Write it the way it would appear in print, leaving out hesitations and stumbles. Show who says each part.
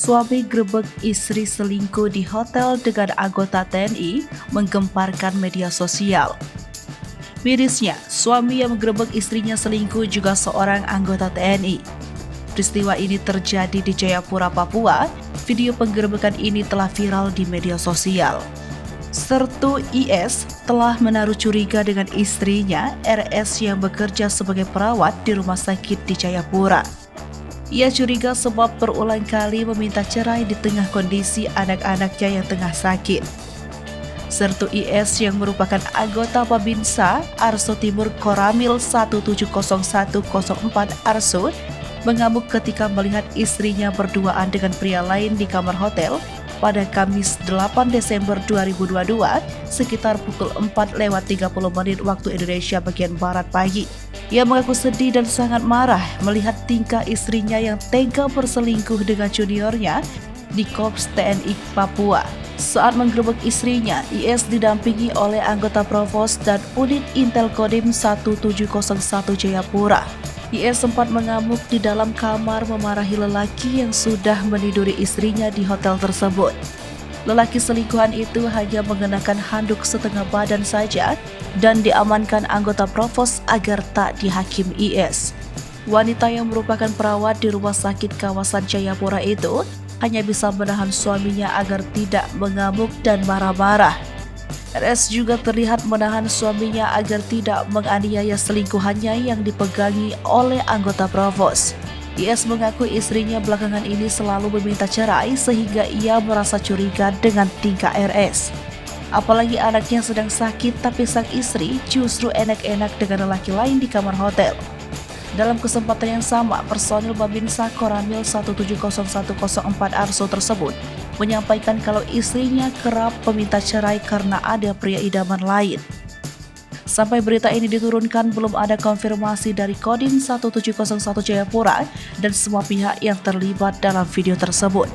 Speaker 1: Suami grebek istri selingkuh di hotel dengan anggota TNI menggemparkan media sosial. Mirisnya, suami yang menggerebek istrinya selingkuh juga seorang anggota TNI. Peristiwa ini terjadi di Jayapura, Papua. Video penggerebekan ini telah viral di media sosial. Sertu IS telah menaruh curiga dengan istrinya RS yang bekerja sebagai perawat di rumah sakit di Jayapura. Ia curiga sebab berulang kali meminta cerai di tengah kondisi anak-anaknya yang tengah sakit. Sertu IS yang merupakan anggota Babinsa Arso Timur Koramil 170104 Arso mengamuk ketika melihat istrinya berduaan dengan pria lain di kamar hotel pada Kamis 8 Desember 2022 sekitar pukul 4:30 waktu Indonesia bagian Barat pagi. Ia mengaku sedih dan sangat marah melihat tingkah istrinya yang tega berselingkuh dengan juniornya di Korps TNI Papua. Saat menggerebek istrinya, IS didampingi oleh anggota Provos dan Unit Intel Kodim 1701 Jayapura. IS sempat mengamuk di dalam kamar memarahi lelaki yang sudah meniduri istrinya di hotel tersebut. Lelaki selingkuhan itu hanya mengenakan handuk setengah badan saja dan diamankan anggota Provos agar tak dihakimi IS. Wanita yang merupakan perawat di rumah sakit kawasan Jayapura itu hanya bisa menahan suaminya agar tidak mengamuk dan marah-marah. RS juga terlihat menahan suaminya agar tidak menganiaya selingkuhannya yang dipegangi oleh anggota Provos. IS mengaku istrinya belakangan ini selalu meminta cerai sehingga ia merasa curiga dengan tingkah RS. Apalagi anaknya sedang sakit tapi sang istri justru enak-enak dengan lelaki lain di kamar hotel. Dalam kesempatan yang sama, personil Babinsa Koramil 170104 Arso tersebut menyampaikan kalau istrinya kerap meminta cerai karena ada pria idaman lain. Sampai berita ini diturunkan, belum ada konfirmasi dari Kodim 1701 Jayapura dan semua pihak yang terlibat dalam video tersebut.